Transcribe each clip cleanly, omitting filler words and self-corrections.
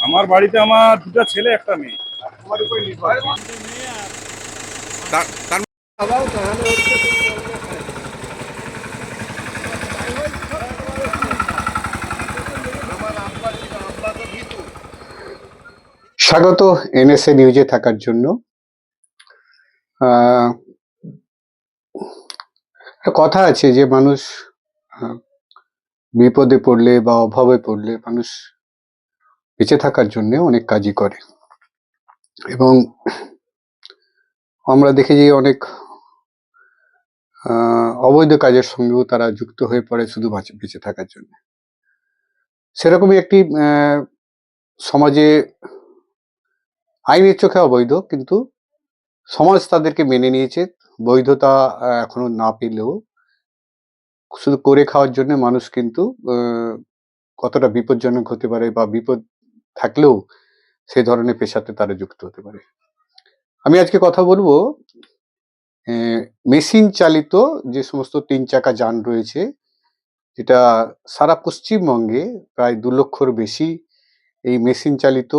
আমার বাড়িতে আমার দুটো ছেলে একটা মেয়ে। আমার উপরে নির্ভর করে। তার তার স্বাগত এনএসএ নিউজে থাকার জন্য। আহ, একটা কথা আছে যে মানুষ আহ, বিপদে পড়লে বা অভাবে পড়লে মানুষ বেঁচে থাকার জন্য অনেক কাজই করে, এবং আমরা দেখেছি অনেক অবৈধ কাজের সঙ্গেও তারা যুক্ত হয়ে পড়ে শুধু বেঁচে থাকার জন্য। সেরকমই একটি সমাজে আইনের চোখে অবৈধ, কিন্তু সমাজ তাদেরকে মেনে নিয়েছে। বৈধতা এখনো না পেলেও শুধু করে খাওয়ার জন্য মানুষ কিন্তু কতটা বিপজ্জনক হতে পারে বা বিপদ থাকলেও সে ধরনের পেশাতে তারা যুক্ত হতে পারে। আমি আজকে কথা বলবো মেশিন চালিত যে সমস্ত 3 চাকা যান রয়েছে, যেটা সারা পশ্চিমবঙ্গে প্রায় 2 লক্ষর বেশি এই মেশিন চালিত,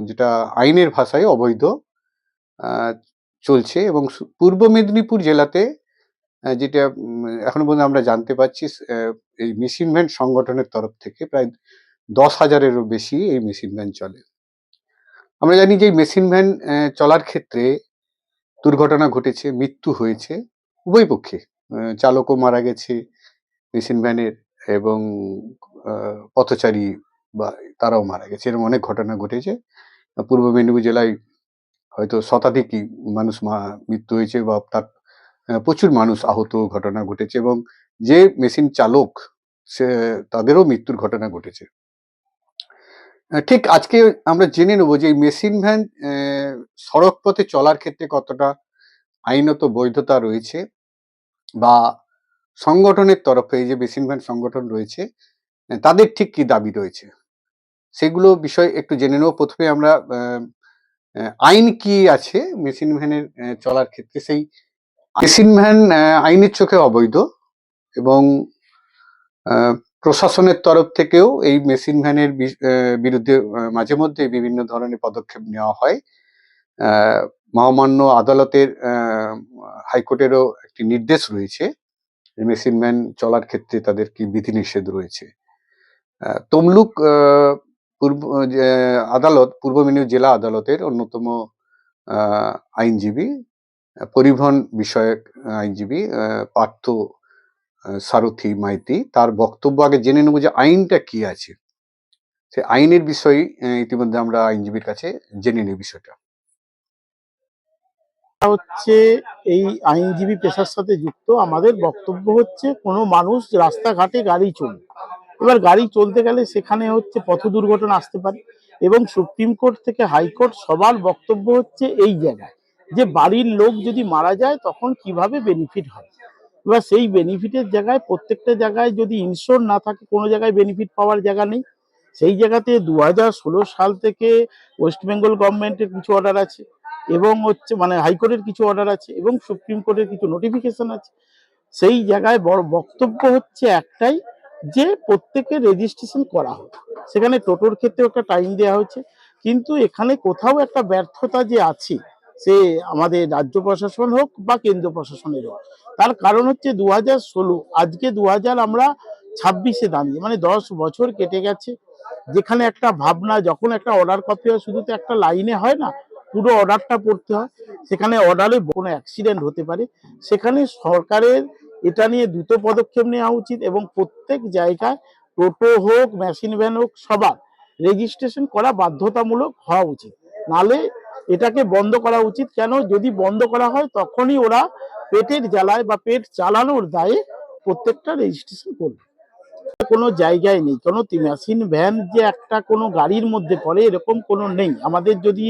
যেটা আইনের ভাষায় অবৈধ চলছে। এবং পূর্ব মেদিনীপুর জেলাতে যেটা এখনো পর্যন্ত আমরা জানতে পারছি, এই মেশিন ভ্যান সংগঠনের তরফ থেকে প্রায় 10,000-এরও বেশি এই মেশিন ভ্যান চলে। আমরা জানি যে মেশিন ভ্যান চলার ক্ষেত্রে দুর্ঘটনা ঘটেছে, মৃত্যু হয়েছে উভয় পক্ষে। চালকও মারা গেছে মেশিন ভ্যানের, এবং পথচারী বা তারাও মারা গেছে। এরকম অনেক ঘটনা ঘটেছে। পূর্ব মেদিনীপুর জেলায় হয়তো শতাধিকই মানুষ মৃত্যু হয়েছে, বা তার প্রচুর মানুষ আহত ঘটনা ঘটেছে, এবং যে মেশিন চালক সে তাদেরও মৃত্যুর ঘটনা ঘটেছে। ঠিক আজকে আমরা জেনে নেব যে এই মেশিন ভ্যান সড়ক পথে চলার ক্ষেত্রে কতটা আইনত বৈধতা রয়েছে, বা সংগঠনের তরফে এই যে মেশিন ভ্যান সংগঠন রয়েছে তাদের ঠিক কি দাবি রয়েছে, সেগুলো বিষয় একটু জেনে নেব। প্রথমে আমরা আইন কি আছে মেশিন ভ্যানের চলার ক্ষেত্রে। সেই মেশিন ভ্যান আইনের চোখে অবৈধ, এবং প্রশাসনের তরফ থেকেও এই মেশিন ভ্যানের বিরুদ্ধে মাঝে মধ্যে বিভিন্ন ধরনের পদক্ষেপ নেওয়া হয়। মহামান্য আদালতের হাইকোর্টেরও একটি নির্দেশ রয়েছে মেশিন ভ্যান চলার ক্ষেত্রে তাদের কি বিধিনিষেধ রয়েছে। তমলুক পূর্ব আদালত, পূর্ব মেদিনীপুর জেলা আদালতের অন্যতম আইনজীবী, পরিবহন বিষয়ক আইনজীবী পার্থ সারথী মাইতি, তার বক্তব্য আগে জেনে নেব যে আইনটা কি আছে। সে আইনের বিষয়ে ইতিমধ্যে আমরা আইনজীবীর কাছে জেনে নিই বিষয়টা। হচ্ছে এই আইনজীবী পেশার সাথে যুক্ত। আমাদের বক্তব্য হচ্ছে কোনো মানুষ রাস্তাঘাটে গাড়ি চলবে, এবার গাড়ি চলতে গেলে সেখানে হচ্ছে পথ দুর্ঘটনা আসতে পারে, এবং সুপ্রিম কোর্ট থেকে হাইকোর্ট সবার বক্তব্য হচ্ছে এই জায়গায় যে বাড়ির লোক যদি মারা যায় তখন কিভাবে বেনিফিট হয়। এবার সেই বেনিফিটের জায়গায় প্রত্যেকটা জায়গায় যদি ইনশোর না থাকে, কোনো জায়গায় বেনিফিট পাওয়ার জায়গা নেই। সেই জায়গাতে 2016 সাল থেকে ওয়েস্ট বেঙ্গল গভর্নমেন্টের কিছু অর্ডার আছে, এবং হচ্ছে মানে হাইকোর্টের কিছু অর্ডার আছে, এবং সুপ্রিম কোর্টের কিছু নোটিফিকেশন আছে। সেই জায়গায় বড় বক্তব্য হচ্ছে একটাই, যে প্রত্যেকের রেজিস্ট্রেশন করা হোক। সেখানে টোটোর ক্ষেত্রেও একটা টাইম দেওয়া হয়েছে, কিন্তু এখানে কোথাও একটা ব্যর্থতা যে আছে, সে আমাদের রাজ্য প্রশাসন হোক বা কেন্দ্র প্রশাসনের হোক। তার কারণ হচ্ছে 2016, আজকে 2000 আমরা 26-এ দাঁড়িয়ে, মানে 10 বছর কেটে গেছে। যেখানে একটা ভাবনা, যখন একটা অর্ডার কপি হয় শুধু তো একটা লাইনে হয় না, পুরো অর্ডারটা পড়তে হয়। সেখানে অর্ডারে কোনো অ্যাক্সিডেন্ট হতে পারে, সেখানে সরকারের এটা নিয়ে দ্রুত পদক্ষেপ নেওয়া উচিত, এবং প্রত্যেক জায়গায় টোটো হোক মেশিন ভ্যান হোক সবার রেজিস্ট্রেশন করা বাধ্যতামূলক হওয়া উচিত। নালে এটাকে বন্ধ করা উচিত। কেন, যদি বন্ধ করা হয় তখনই ওরা পেটের জ্বালায় বা পেট চালানোর দায়ে প্রত্যেকটা রেজিস্ট্রেশন করবে। কোনো জায়গায় নেই, কোনো মেশিন ভ্যান যে একটা কোনো গাড়ির মধ্যে পড়ে এরকম কোনো নেই। আমাদের যদি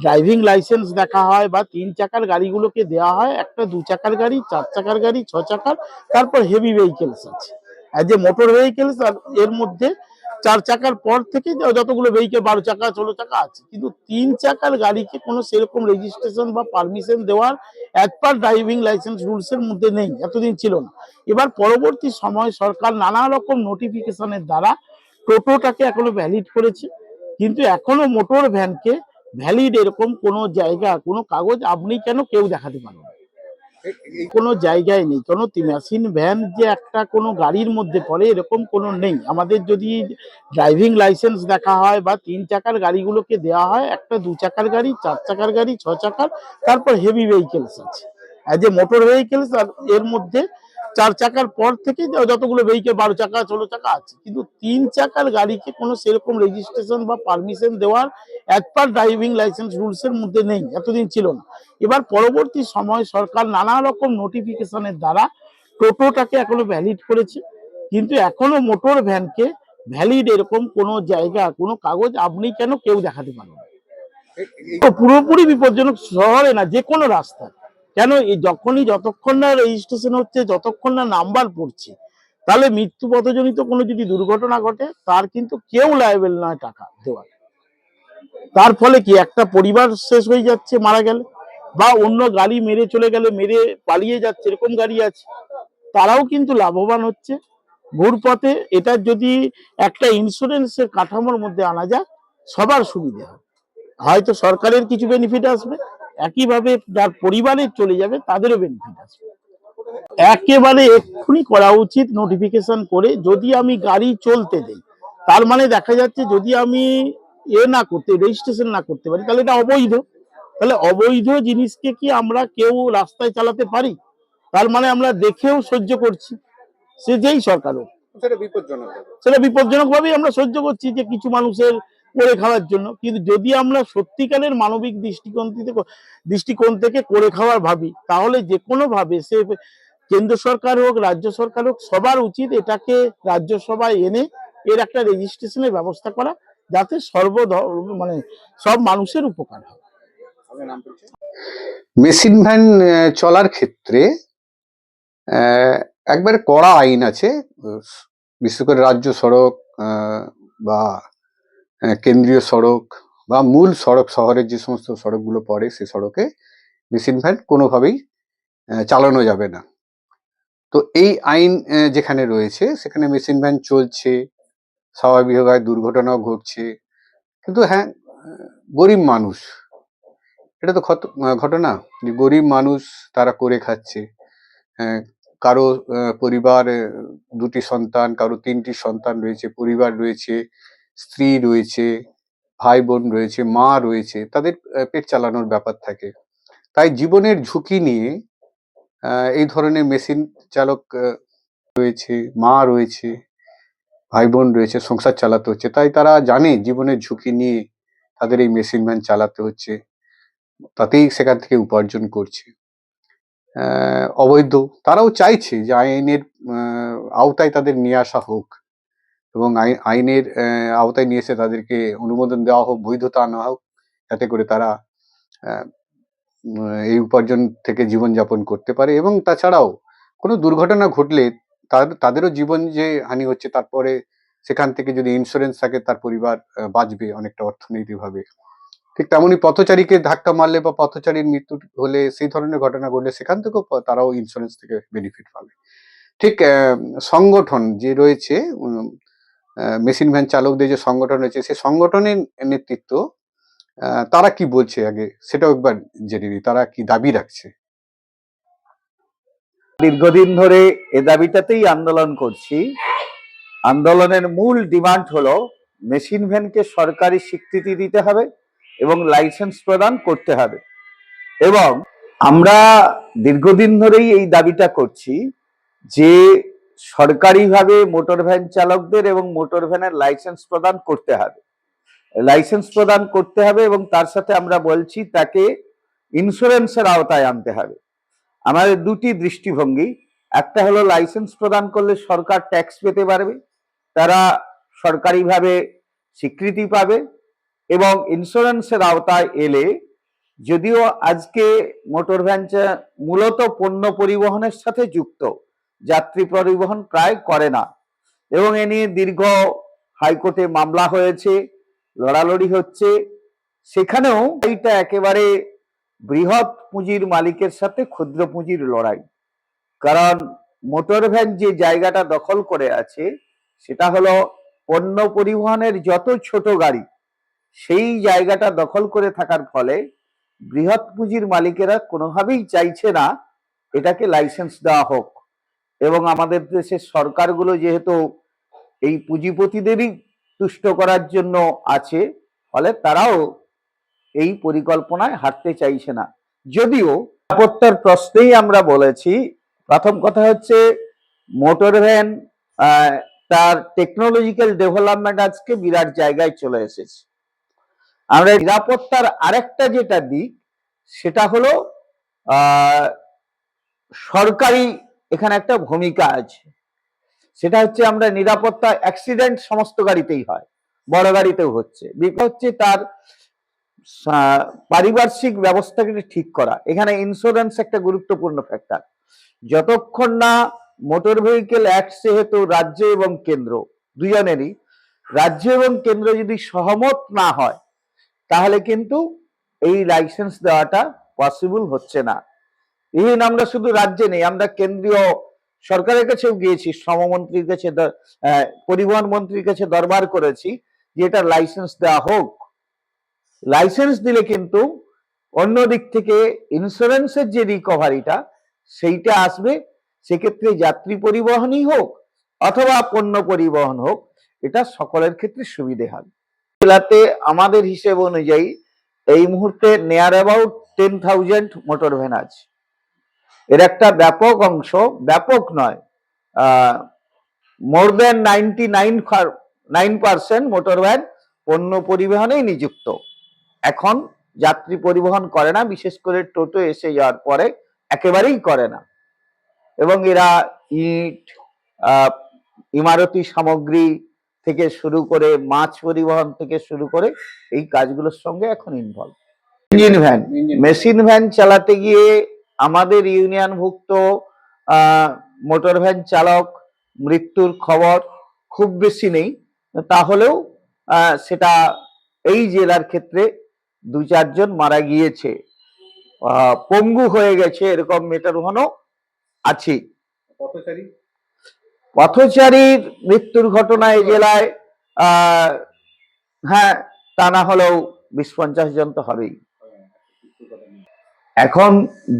ড্রাইভিং লাইসেন্স দেখা হয় বা 3 চাকার গাড়িগুলোকে দেওয়া হয়, একটা 2 চাকার গাড়ি, 4 চাকার গাড়ি, 6 চাকার, তারপর হেভি ভেহিকেলস আছে। অ্যাজ এ মোটর ভেহিকেলস, আর এর মধ্যে 4 চাকার পর থেকে যতগুলো ভেহিকেল 12 চাকা 16 চাকা আছে, কিন্তু 3 চাকার গাড়িকে কোনো সেরকম রেজিস্ট্রেশন বা পারমিশন দেওয়ার as per driving licence rules এর মধ্যে নেই, এতদিন ছিল না। এবার পরবর্তী সময় সরকার নানা রকম নোটিফিকেশনের দ্বারা টোটোটাকে এখনো ভ্যালিড করেছে, কিন্তু এখনো মোটর ভ্যানকে ভ্যালিড এরকম কোনো জায়গা, কোনো কাগজ আপনি কেন কেউ দেখাতে পারেন না। কোনো জায়গায় নেই, কোনো মেশিন ভ্যান যে একটা কোনো গাড়ির মধ্যে পড়ে এরকম কোনো নেই। আমাদের যদি ড্রাইভিং লাইসেন্স দেখা হয় বা 3 চাকার গাড়িগুলোকে দেওয়া হয়, একটা 2 চাকার গাড়ি, 4 চাকার গাড়ি, 6 চাকার, তারপর হেভি ভেহিকেলস আছে। অ্যাজ এ মোটর ভেহিকেলস, আর এর মধ্যে 4 চাকার পর থেকে যতগুলো ভেহিকেল 12 চাকা 16 চাকা আছে, কিন্তু 3 চাকার গাড়িকে কোনো সেরকম রেজিস্ট্রেশন বা পারমিশন দেওয়ার as per driving licence rules এর মধ্যে নেই, এতদিন ছিল না। এবার পরবর্তী সময় সরকার নানা রকম নোটিফিকেশনের দ্বারা টোটোটাকে এখনো ভ্যালিড করেছে, কিন্তু এখনো মোটর ভ্যানকে ভ্যালিড এরকম কোনো জায়গা, কোনো কাগজ আপনি কেন কেউ দেখাতে পারেন না। তো পুরোপুরি বিপজ্জনক, শহরে না যে কোনো রাস্তা। কেন যতক্ষণ না রেজিস্ট্রেশন হচ্ছে, যতক্ষণ না নাম্বার পড়ছে, তাহলে মৃত্যুপথজনিত কোনো যদি দুর্ঘটনা ঘটে তার কিন্তু কেউ লায়েবল নয় টাকা দেওয়ার। তার ফলে কি একটা পরিবার শেষ হয়ে যাচ্ছে মারা গেলে, বা অন্য গাড়ি মেরে চলে গেলে, মেরে পালিয়ে যাচ্ছে, এরকম গাড়ি আছে, তারাও কিন্তু লাভবান হচ্ছে ঘুরপথে। এটা যদি একটা ইন্স্যুরেন্সের কাঠামোর মধ্যে আনা যায়, সবার সুবিধা হবে। হয়তো সরকারের কিছু বেনিফিট আসবে, একইভাবে যার পরিবারের চলে যাবে তাদেরও বেনিফিট আসবে। একেবারে এক্ষুনি করা উচিত নোটিফিকেশন করে, যদি আমি গাড়ি চলতে দেই, তার মানে দেখা যাচ্ছে যদি আমি না করতে, রেজিস্ট্রেশন না করতে পারি, তাহলে এটা অবৈধ। তাহলে অবৈধ জিনিসকে কি আমরা কেউ রাস্তায় চালাতে পারি? তার মানে আমরা দেখেও সহ্য করছি, সে যেই সরকার হোক, সেটা বিপজ্জনক ভাবেই আমরা সহ্য করছি, যে কিছু মানুষের করে খাওয়ার জন্য। কিন্তু যদি আমরা সত্যিকারের মানবিক দৃষ্টিকোণ থেকে করে খাওয়ার ভাবি, তাহলে যে কোনো ভাবে, সে কেন্দ্র সরকার হোক, রাজ্য সরকার হোক, সবার উচিত এটাকে রাজ্যসভায় এনে এর একটা রেজিস্ট্রেশনের ব্যবস্থা করা, যাতে মানে সব মানুষের উপকার হয়। মেশিন ভ্যান চলার ক্ষেত্রে একবারে কড়া আইন আছে, বিশেষ করে রাজ্য সড়ক বা কেন্দ্রীয় সড়ক বা মূল সড়ক, শহরের যে সমস্ত সড়কগুলো পড়ে সে সড়কে মেশিন ভ্যান কোনোভাবেই চালানো যাবে না। তো এই আইন যেখানে রয়েছে সেখানে মেশিন ভ্যান চলছে, স্বাভাবিকভাবে দুর্ঘটনাও ঘটছে, কিন্তু হ্যাঁ, গরিব মানুষ, এটা তো ঘটনা যে গরিব মানুষ তারা করে খাচ্ছে। কারো পরিবার 2টি সন্তান, কারো 3টি সন্তান রয়েছে, পরিবার রয়েছে, স্ত্রী রয়েছে, ভাই বোন রয়েছে, মা রয়েছে, তাদের পেট চালানোর ব্যাপার থাকে। তাই জীবনের ঝুঁকি নিয়ে এই ধরনের মেশিন চালক রয়েছে, মা রয়েছে, ভাই বোন রয়েছে, সংসার চালাতে হচ্ছে। তাই তারা জানে জীবনের ঝুঁকি নিয়ে তাদের এই মেশিন ভ্যান চালাতে হচ্ছে, তাতেই সেখান থেকে উপার্জন করছে। অবৈধ, তারাও চাইছে যে আইনের আওতায় তাদের নিয়ে আসা হোক, এবং আইনের আওতায় নিয়ে এসে তাদেরকে অনুমোদন দেওয়া হোক, বৈধতা আনা হোক, যাতে করে তারা এই উপার্জন থেকে জীবনযাপন করতে পারে। এবং তাছাড়াও কোনো দুর্ঘটনা ঘটলে তাদেরও জীবন যে হানি হচ্ছে, তারপরে সেখান থেকে যদি ইন্স্যুরেন্স থাকে তার পরিবার বাঁচবে অনেকটা অর্থনৈতিকভাবে। ঠিক তেমনই পথচারীকে ধাক্কা মারলে বা পথচারীর মৃত্যু হলে, সেই ধরনের ঘটনা ঘটলে সেখান থেকেও তারাও ইন্স্যুরেন্স থেকে বেনিফিট পাবে। ঠিক সংগঠন যে রয়েছে, মেশিন ভ্যান চালকদের যে সংগঠন রয়েছে, সেই সংগঠনের নেতৃত্ব তারা কি বলছে আগে সেটাও একবার জেনে নিই, তারা কি দাবি রাখছে। দীর্ঘদিন ধরে এ দাবিটাতেই আন্দোলন করছি। আন্দোলনের মূল ডিমান্ড হলো মেশিন ভ্যানকে সরকারি স্বীকৃতি দিতে হবে এবং লাইসেন্স প্রদান করতে হবে। এবং আমরা দীর্ঘদিন ধরেই এই দাবিটা করছি যে সরকারিভাবে মোটর ভ্যান চালকদের এবং মোটর ভ্যানের লাইসেন্স প্রদান করতে হবে, এবং তার সাথে আমরা বলছি তাকে ইন্স্যুরেন্সের আওতায় আনতে হবে। আমাদের দুটি দৃষ্টিভঙ্গি, একটা হলো লাইসেন্স প্রদান করলে সরকার ট্যাক্স পেতে পারবে, তারা সরকারিভাবে স্বীকৃতি পাবে, এবং ইন্স্যুরেন্সের আওতায় এলে, যদিও আজকে মোটর ভ্যান মূলত পণ্য পরিবহনের সাথে যুক্ত, যাত্রী পরিবহন প্রায় করে না, এবং এ নিয়ে দীর্ঘ হাইকোর্টে মামলা হয়েছে, লড়ালড়ি হচ্ছে, সেখানেও এইটা একেবারে বৃহৎ পুঁজির মালিকের সাথে ক্ষুদ্র পুঁজির লড়াই। কারণ মোটর ভ্যান যে জায়গাটা দখল করে আছে সেটা হলো পণ্য পরিবহনের যত ছোট গাড়ি, সেই জায়গাটা দখল করে থাকার ফলে বৃহৎ পুঁজির মালিকেরা কোনোভাবেই চাইছে না এটাকে লাইসেন্স দেওয়া হোক। এবং আমাদের দেশের সরকারগুলো যেহেতু এই পুঁজিপতিদেরই তুষ্ট করার জন্য আছে, ফলে তারাও এই পরিকল্পনায় হাঁটতে চাইছে না। যদিও নিরাপত্তার প্রশ্নেই আমরা বলেছি, প্রথম কথা হচ্ছে মোটর ভ্যান তার টেকনোলজিক্যাল ডেভেলপমেন্ট আজকে বিরাট জায়গায় চলে এসেছে। আমরা নিরাপত্তার আরেকটা যেটা দিক, সেটা হলো সরকারি এখানে একটা ভূমিকা আছে। সেটা হচ্ছে আমরা নিরাপত্তা, অ্যাক্সিডেন্ট সমস্ত গাড়িতেই হয়, বড় গাড়িতেও হচ্ছে। বিকজ হচ্ছে তার পারিপার্শ্বিক ব্যবস্থাকে ঠিক করা। এখানে ইন্স্যুরেন্স একটা গুরুত্বপূর্ণ ফ্যাক্টর। যতক্ষণ না মোটর ভেহিকেল অ্যাক্ট, সেহেতু রাজ্য এবং কেন্দ্র দুজনেরই, রাজ্য এবং কেন্দ্র যদি সহমত না হয়, তাহলে কিন্তু এই লাইসেন্স দেওয়াটা পসিবল হচ্ছে না। ইভেন আমরা শুধু রাজ্যে নেই, আমরা কেন্দ্রীয় সরকারের কাছেও গিয়েছি, শ্রমমন্ত্রীর কাছে, পরিবহন মন্ত্রীর কাছে দরবার করেছি যে এটা লাইসেন্স দেওয়া হোক। লাইসেন্স দিলে কিন্তু অন্য দিক থেকে ইন্স্যুরেন্সের যে রিকভারিটা সেইটা আসবে। সেক্ষেত্রে যাত্রী পরিবহনই হোক অথবা পণ্য পরিবহন হোক, এটা সকলের ক্ষেত্রে সুবিধে হবে। জেলাতে আমাদের হিসেব অনুযায়ী এই মুহূর্তে নিয়ার অ্যাবাউট 10,000 মোটর ভ্যান আছে। এর একটা ব্যাপক অংশ, ব্যাপক নয়, মোর দেন 99% মোটর ভ্যান পণ্য পরিবহনেই নিযুক্ত। এখন যাত্রী পরিবহন করে না, বিশেষ করে টোটো এসে যাওয়ার পরে একেবারেই করে না। এবং এরা ইট, ইমারতি সামগ্রী থেকে শুরু করে মাছ পরিবহন থেকে শুরু করে এই কাজগুলোর সঙ্গে এখন involve. Engine van, machine van চালাতে গিয়ে আমাদের ইউনিয়নভুক্ত মোটর ভ্যান চালক মৃত্যুর খবর খুব বেশি নেই, তাহলেও সেটা এই জেলার ক্ষেত্রে 2-4 জন মারা গিয়েছে, পঙ্গু হয়ে গেছে, এরকম মোটর ভ্যানও আছে। পথচারীর মৃত্যুর ঘটনা এই জেলায় হ্যাঁ, তা না হলেও 20-50 জন তো হবেই। এখন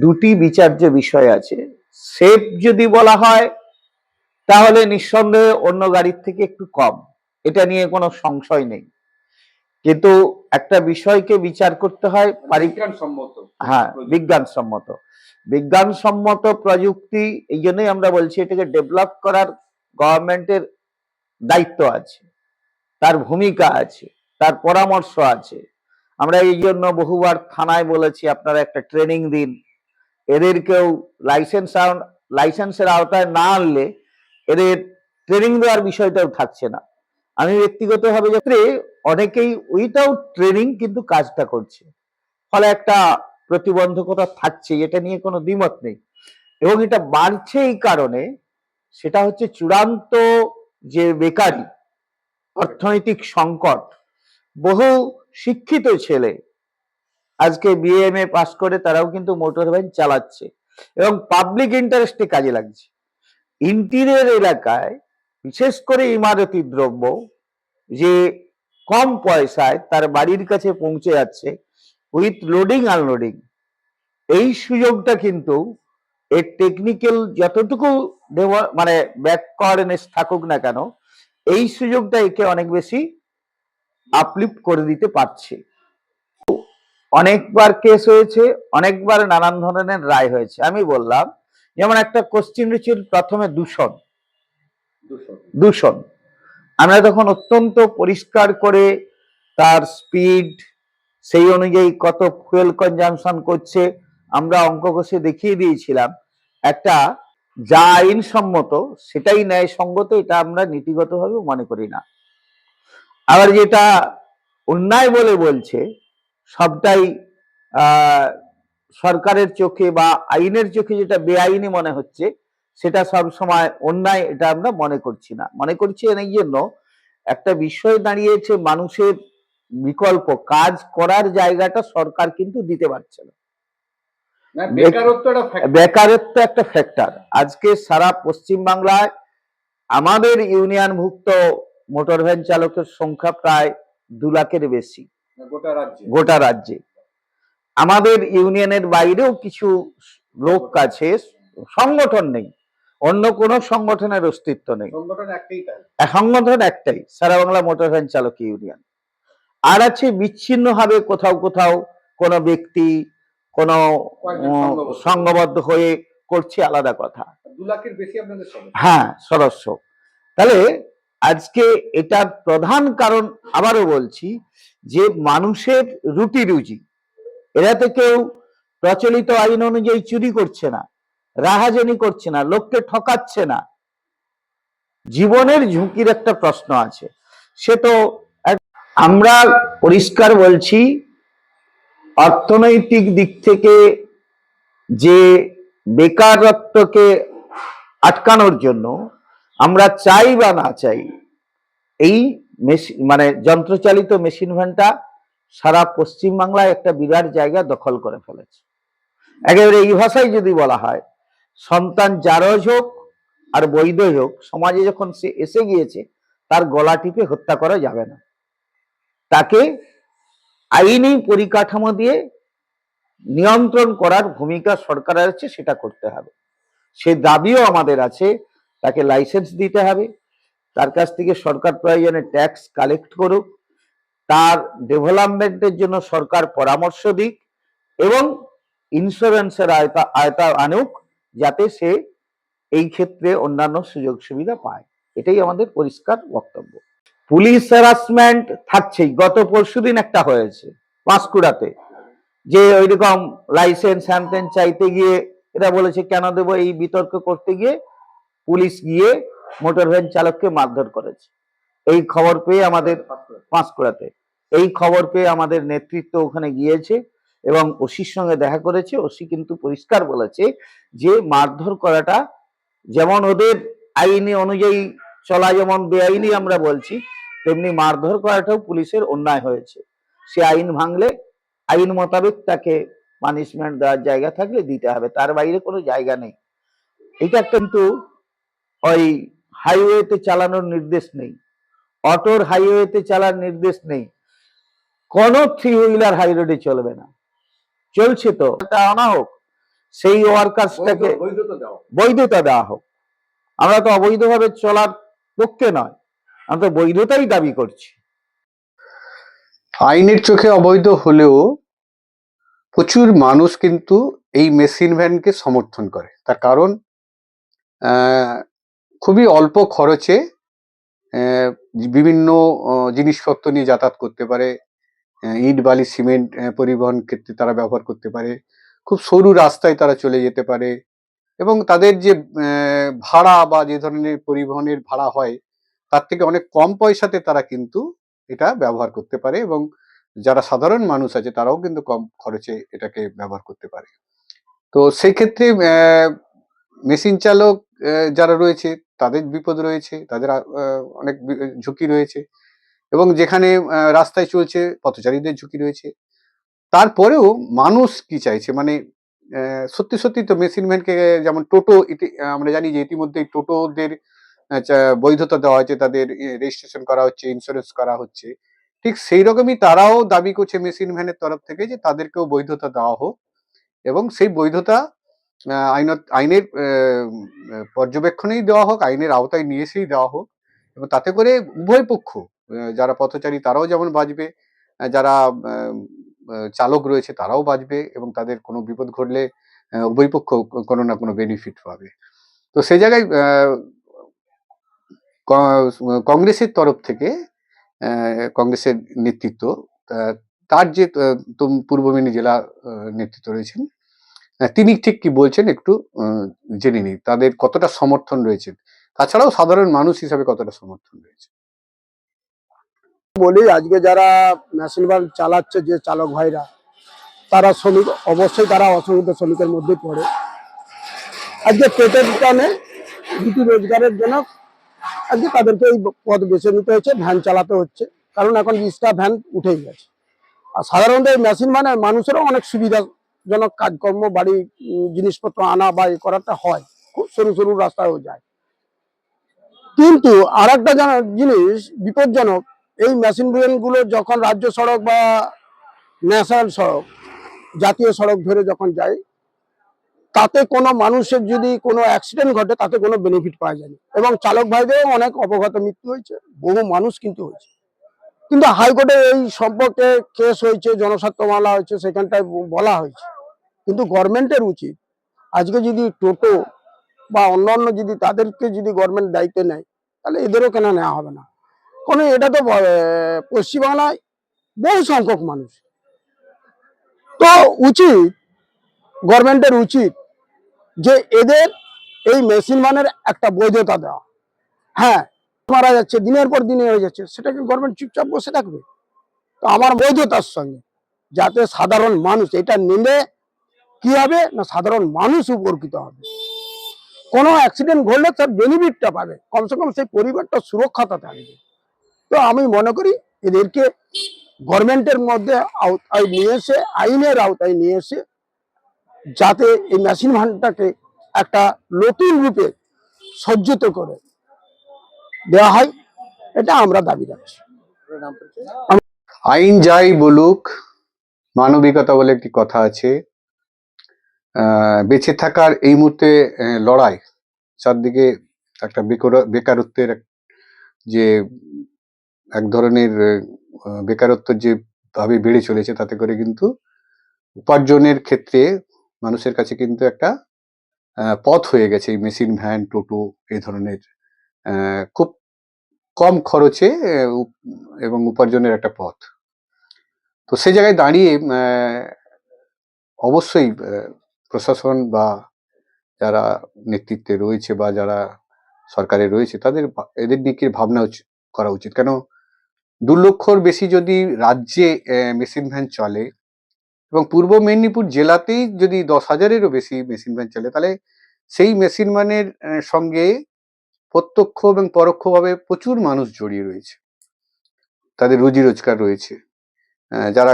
দুটি বিচার্য বিষয় আছে। সেফ যদি বলা হয় তাহলে নিঃসন্দেহে অন্য গাড়ির থেকে একটু কম, এটা নিয়ে কোনো সংশয় নেই। কিন্তু একটা বিষয়কে বিচার করতে হয় হ্যাঁ, বিজ্ঞানসম্মত প্রযুক্তি। এই জন্যই আমরা বলছি এটাকে ডেভেলপ করার গভর্নমেন্টের দায়িত্ব আছে, তার ভূমিকা আছে, তার পরামর্শ আছে। আমরা এই জন্য বহুবার থানায় বলেছি আপনারা একটা ট্রেনিং দিন, এদেরকেও লাইসেন্সের আওতায় না আনলে এদের ট্রেনিং দেওয়ার বিষয়টাও থাকছে না। আমি ব্যক্তিগতভাবে যাতে অনেকেই উইথাউট ট্রেনিং কিন্তু কাজটা করছে, ফলে একটা প্রতিবন্ধকতা থাকছে, এটা নিয়ে কোনো দ্বিমত নেই। এবং এটা বাড়ছে এই কারণে, সেটা হচ্ছে চূড়ান্ত যে বেকারি, অর্থনৈতিক সংকট। বহু শিক্ষিত ছেলে আজকে বিএমএ পাস করে তারাও কিন্তু মোটর ভ্যান চালাচ্ছে এবং পাবলিক ইন্টারেস্টে কাজে লাগছে। ইন্টিরিয়র এলাকায় বিশেষ করে ইমারতি দ্রব্য যে কম পয়সায় তার বাড়ির কাছে পৌঁছে যাচ্ছে উইথ লোডিং আনলোডিং, এই সুযোগটা কিন্তু এর টেকনিক্যাল যতটুকু মানে ব্যাকওয়ার্ডনেস থাকুক না কেন, এই সুযোগটা একে অনেক বেশি আপলিফট করে দিতে পারছে। অনেকবার কেস হয়েছে, অনেকবার নানান ধরনের রায় হয়েছে। আমি বললাম যেমন একটা কোশ্চিন ছিল প্রথমে দূষণ, আমরা তখন অত্যন্ত পরিষ্কার করে তার স্পিড, সেই অনুযায়ী কত ফুয়েল কনজাম্পশন করছে, আমরা অঙ্ক কষে দেখিয়ে দিয়েছিলাম। একটা যা আইনসম্মত সেটাই ন্যায়সঙ্গত, এটা আমরা নীতিগতভাবে মনে করি না। আবার যেটা অন্যায় বলে বলছে সবটাই সরকারের চোখে বা আইনের চোখে যেটা বেআইনি মনে হচ্ছে সেটা সব সময় অন্যায়, এটা আমরা মনে করছি না। মনে করছি এই জন্য একটা বিষয় দাঁড়িয়েছে, মানুষের বিকল্প কাজ করার জায়গাটা সরকার কিন্তু দিতে পারছে না। বেকারত্ব একটা ফ্যাক্টর। আজকে সারা পশ্চিম বাংলায় আমাদের ইউনিয়নভুক্ত মোটর ভ্যান চালকের সংখ্যা প্রায় 2 লাখের বেশি। গোটা রাজ্যে। আমাদের ইউনিয়নের বাইরেও কিছু লোক আছে, সংগঠন নেই, অন্য কোন সংগঠনের অস্তিত্ব নেই, সংগঠন একটাই, সারা বাংলা মোটর ভ্যান চালক ইউনিয়ন। আর আছে বিচ্ছিন্নভাবে কোথাও কোথাও কোন ব্যক্তি কোন সংঘবদ্ধ হয়ে করছে, আলাদা কথা। 2 লাখের বেশি আপনাদের সদস্য? হ্যাঁ, সদস্য। তাহলে আজকে এটার প্রধান কারণ আবারও বলছি যে মানুষের রুটি রুজি, এরা তো কেউ প্রচলিত আইন অনুযায়ী চুরি করছে না, রাহাজানি করছে না, লোককে ঠকাচ্ছে না। জীবনের ঝুঁকির একটা প্রশ্ন আছে, সে তো আমরা পরিষ্কার বলছি, অর্থনৈতিক দিক থেকে যে বেকারত্বকে আটকানোর জন্য আমরা চাই বা না চাই, এই মানে যন্ত্রচালিত মেশিন ভ্যানটা সারা পশ্চিম বাংলায় একটা বিরাট জায়গা দখল করে ফেলেছে। একেবারে এই ভাষায় যদি বলা হয়, সন্তান জারজ হোক আর বৈধ হোক, সমাজে যখন সে এসে গিয়েছে তার গলা টিপে হত্যা করা যাবে না, তাকে আইনি পরিকাঠামো দিয়ে নিয়ন্ত্রণ করার ভূমিকা সরকারের আছে, সেটা করতে হবে। সে দাবিও আমাদের আছে, তাকে লাইসেন্স দিতে হবে, তার কাছ থেকে সরকার প্রয়োজনে ট্যাক্স কালেক্ট করুক, তার ডেভেলপমেন্টের জন্য সরকার পরামর্শ দিক এবং ইন্স্যুরেন্সের আয়তা আনুক, যাতে সে এই ক্ষেত্রে অন্যান্য সুযোগ সুবিধা পায়। এটাই আমাদের পরিষ্কার বক্তব্য। পুলিশ হ্যারাসমেন্ট থাকছেই। গত পরশুদিন একটা হয়েছে পাঁশকুড়াতে, যে ওইরকম লাইসেন্স হ্যান চাইতে গিয়ে এরা বলেছে কেন দেবো, এই বিতর্ক করতে গিয়ে পুলিশ গিয়ে মোটর ভ্যান চালককে মারধর করেছে। এই খবর পেয়ে আমাদের পাঁশকুড়াতে, এই খবর পেয়ে আমাদের নেতৃত্ব ওখানে গিয়েছে এবং ওসির সঙ্গে দেখা করেছে। ওসি কিন্তু পরিষ্কার বলেছে যে মারধর করাটা যেমন ওদের আইনি অনুযায়ী চলা যেমন বেআইনি আমরা বলছি, তেমনি মারধর করাটাও পুলিশের অন্যায় হয়েছে। সে আইন ভাঙলে আইন মোতাবেক তাকে পানিশমেন্ট দেওয়ার জায়গা থাকলে দিতে হবে, তার বাইরে কোনো জায়গা নেই। এটা কিন্তু ওই হাইওয়েতে চালানোর নির্দেশ নেই, অটোর হাইওয়েতে চালার নির্দেশ নেই, কোন 3 হুইলার হাই রোডে চলবে না। চলছে তো, এটা আনা হোক, সেই ওয়ার্কার্সটাকে বৈধতা দেওয়া হোক। আমরা তো অবৈধভাবে চলার পক্ষে নয়, আমরা তো বৈধতাই দাবি করছি। আইনের চোখে অবৈধ হলেও প্রচুর মানুষ কিন্তু এই মেশিন ভ্যানকে সমর্থন করে। তার কারণ খুবই অল্প খরচে বিভিন্ন জিনিসপত্র নিয়ে যাতায়াত করতে পারে, ইট বালি সিমেন্ট পরিবহন ক্ষেত্রে তারা ব্যবহার করতে পারে, খুব সরু রাস্তায় তারা চলে যেতে পারে এবং তাদের যে ভাড়া বা যে ধরনের পরিবহনের ভাড়া হয় তার থেকে অনেক কম পয়সাতে তারা কিন্তু এটা ব্যবহার করতে পারে এবং যারা সাধারণ মানুষ আছে তারাও কিন্তু কম খরচে এটাকে ব্যবহার করতে পারে। তো সেই ক্ষেত্রে মেশিন চালক যারা রয়েছে তাদের বিপদ রয়েছে, তাদের অনেক ঝুঁকি রয়েছে এবং যেখানে রাস্তায় চলছে পথচারীদের ঝুঁকি রয়েছে। তারপরেও মানুষ কি চাইছে, মানে সত্যি সত্যি তো মেশিন ভ্যানকে, যেমন টোটো আমরা জানি যে ইতিমধ্যেই টোটোদের বৈধতা দেওয়া হয়েছে, তাদের রেজিস্ট্রেশন করা হচ্ছে, ইন্স্যুরেন্স করা হচ্ছে, ঠিক সেই রকমই তারাও দাবি করছে মেশিন ভ্যানের তরফ থেকে যে তাদেরকেও বৈধতা দেওয়া হোক এবং সেই বৈধতা আইনের পর্যবেক্ষণেই দেওয়া হোক, আইনের আওতায় নিয়ে এসেই দেওয়া হোক এবং তাতে করে উভয় পক্ষ, যারা পথচারী তারাও যেমন বাঁচবে, যারা চালক রয়েছে তারাও বাঁচবে এবং তাদের কোনো বিপদ ঘটলে উভয় পক্ষ কোনো না কোনো বেনিফিট পাবে। তো সেই জায়গায় কংগ্রেসের তরফ থেকে কংগ্রেসের নেতৃত্ব, তার যে পূর্ব মেদিনী জেলা নেতৃত্ব রয়েছেন, তিনি ঠিক কি বলছেন একটু জেনে নিই, তাদের কতটা সমর্থন রয়েছে, তাছাড়াও সাধারণ মানুষ হিসাবে কতটা সমর্থন রয়েছে। বলি, আজকে যারা মেশিন ভ্যান চালাচ্ছে যে চালক ভাইরা, তারা শ্রমিক, অবশ্যই তারা অসংগঠিত শ্রমিকের মধ্যে পড়ে। আজকে পেটের টানে দুটি রোজগারের জন্য আজকে তাদেরকে এই পথ বেছে নিতে হচ্ছে, ভ্যান চালাতে হচ্ছে, কারণ এখন রিক্সা ভ্যান উঠেই গেছে। আর সাধারণত এই মেশিন ভ্যানে মানুষেরও অনেক সুবিধাজনক কাজকর্ম, বাড়ি জিনিসপত্র আনা বা এ করাটা হয়, খুব সরু সরু রাস্তায়ও যায়। কিন্তু আর একটা জিনিস বিপজ্জনক, এই মেশিন ভ্যানগুলো যখন রাজ্য সড়ক বা ন্যাশনাল সড়ক, জাতীয় সড়ক ধরে যখন যায়, তাতে কোনো মানুষের যদি কোনো অ্যাক্সিডেন্ট ঘটে তাতে কোনো বেনিফিট পাওয়া যায়নি, এবং চালক ভাইদেরও অনেক অপঘাত মৃত্যু হয়েছে, বহু মানুষ কিন্তু হয়েছে। কিন্তু হাইকোর্টে এই সম্পর্কে কেস হয়েছে, জনস্বার্থ মামলা হয়েছে, সেখানটায় বলা হয়েছে। কিন্তু গভর্নমেন্টের উচিত আজকে যদি টোটো বা অন্যান্য যদি তাদেরকে যদি গভর্নমেন্ট দায়িত্ব নেয়, তাহলে এদেরও কেন নেওয়া হবে না? কারণ এটা তো পশ্চিমবাংলায় বহু সংখ্যক মানুষ। তো উচিত, গভর্নমেন্টের উচিত যে এদের এই মেশিন ভ্যানের একটা বৈধতা দেওয়া। হ্যাঁ, মারা যাচ্ছে, দিনের পর দিন হয়ে যাচ্ছে, সেটাকে গভর্নমেন্ট চুপচাপ বসে থাকবে? তো আমার বৈধতার সঙ্গে, যাতে সাধারণ মানুষ এটা নিলে কি হবে না, সাধারণ মানুষ উপকৃত হবে, কোনো অ্যাক্সিডেন্ট ঘটলে তার বেনিফিটটা পাবে, কমসে কম সেই পরিবারটা সুরক্ষাটা থাকবে। তো আমি মনে করি এদেরকে গভর্নমেন্টের মধ্যে আওতায় নিয়ে এসে, আইনের আওতায় নিয়ে এসে, যাতে এই মেশিন ভ্যানটাকে একটা নতুন রূপে সজ্জিত করে দেওয়া হয়, এটা আমরা দাবি রাখছি। আইন যাই বলুক, মানবিকতা বলে একটি কথা আছে। বেঁচে থাকার এই মুহূর্তে লড়াই, চারদিকে একটা বেকারত্বের যে এক ধরনের বেকারত্ব যে ভাবে বেড়ে চলেছে, তাতে করে কিন্তু উপার্জনের ক্ষেত্রে মানুষের কাছে কিন্তু একটা পথ হয়ে গেছে এই মেশিন ভ্যান, টোটো, এই ধরনের খুব কম খরচে এবং উপার্জনের একটা পথ। তো সেই জায়গায় দাঁড়িয়ে অবশ্যই প্রশাসন বা যারা নেতৃত্বে রয়েছে বা যারা সরকারে রয়েছে, তাদের এদের দিকে ভাবনা করা উচিত। কেন 2 লক্ষর বেশি যদি রাজ্যে মেশিন ভ্যান চলে এবং পূর্ব মেদিনীপুর জেলাতেই যদি 10,000-এরও বেশি মেশিন ভ্যান চলে, তাহলে সেই মেশিন ভ্যানের সঙ্গে প্রত্যক্ষ এবং পরোক্ষভাবে প্রচুর মানুষ জড়িয়ে রয়েছে, তাদের রুজি রোজগার রয়েছে। যারা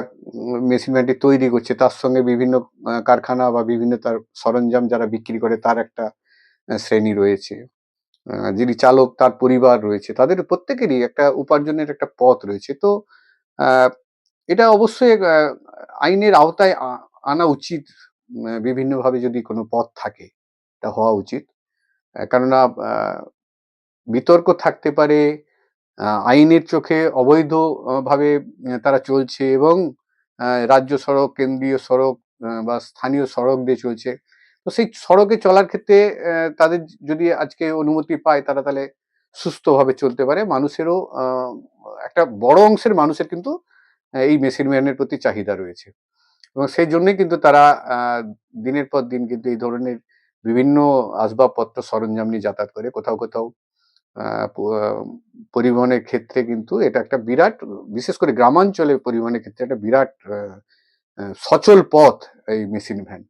মেশিন ভ্যানটি তৈরি করছে, তার সঙ্গে বিভিন্ন কারখানা বা বিভিন্ন তার সরঞ্জাম যারা বিক্রি করে, তার একটা শ্রেণী রয়েছে। যিনি চালক, তার পরিবার রয়েছে, তাদের প্রত্যেকেরই একটা উপার্জনের একটা পথ রয়েছে। তো এটা অবশ্যই আইনের আওতায় আনা উচিত। বিভিন্নভাবে যদি কোনো পথ থাকে, তা হওয়া উচিত। কেননা বিতর্ক থাকতে পারে, আইনের চোখে অবৈধ ভাবে তারা চলছে এবং রাজ্য সড়ক, কেন্দ্রীয় সড়ক বা স্থানীয় সড়ক দিয়ে চলছে। তো সেই সড়কে চলার ক্ষেত্রে তাদের যদি আজকে অনুমতি পায়, তারা তাহলে সুস্থভাবে চলতে পারে। মানুষেরও একটা বড় অংশের মানুষের কিন্তু এই মেশিন ভ্যানের প্রতি চাহিদা রয়েছে, এবং সেই জন্যই কিন্তু তারা দিনের পর দিন কিন্তু এই ধরনের বিভিন্ন আসবাবপত্র, সরঞ্জাম নিয়ে যাতায়াত করে। কোথাও কোথাও পরিবহনের ক্ষেত্রে কিন্তু এটা একটা বিরাট, বিশেষ করে গ্রামাঞ্চলে পরিবহনের ক্ষেত্রে একটা বিরাট সচল পথ এই মেশিন ভ্যান।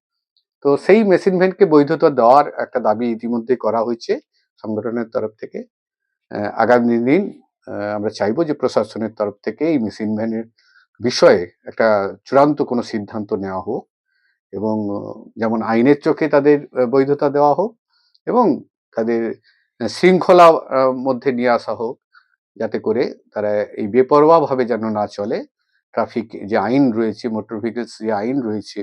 তো সেই মেশিন ভ্যানকে বৈধতা দেওয়ার একটা দাবি ইতিমধ্যে করা হয়েছে সংগঠনের তরফ থেকে। আগামী দিন আমরা চাইবো যে প্রশাসনের তরফ থেকে এই মেশিন ভ্যানের বিষয়ে একটা চূড়ান্ত কোনো সিদ্ধান্ত নেওয়া হোক, এবং যেমন আইনের চোখে তাদের বৈধতা দেওয়া হোক এবং তাদের শৃঙ্খলা মধ্যে নিয়ে আসা হোক, যাতে করে তারা এই বেপরোয়াভাবে যেন না চলে। ট্রাফিক যে আইন রয়েছে, মোটর ভেহিকলস যে আইন রয়েছে,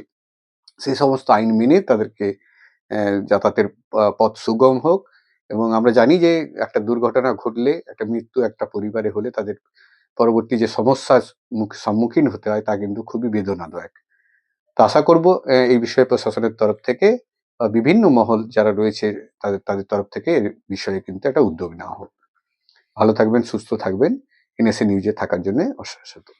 সেই সমস্ত আইন মেনে তাদেরকে যাতায়াতের পথ সুগম হোক। এবং আমরা জানি যে একটা দুর্ঘটনা ঘটলে, একটা মৃত্যু একটা পরিবারে হলে, তাদের পরবর্তী যে সমস্যার সম্মুখীন হতে হয়, তা কিন্তু খুবই বেদনাদায়ক। তো আশা করব এই বিষয়ে প্রশাসনের তরফ থেকে বা বিভিন্ন মহল যারা রয়েছে তাদের তরফ থেকে এর বিষয়ে কিন্তু একটা উদ্যোগ নেওয়া হোক। ভালো থাকবেন, সুস্থ থাকবেন। এনএসএ নিউজে থাকার জন্য অশেষ ধন্যবাদ।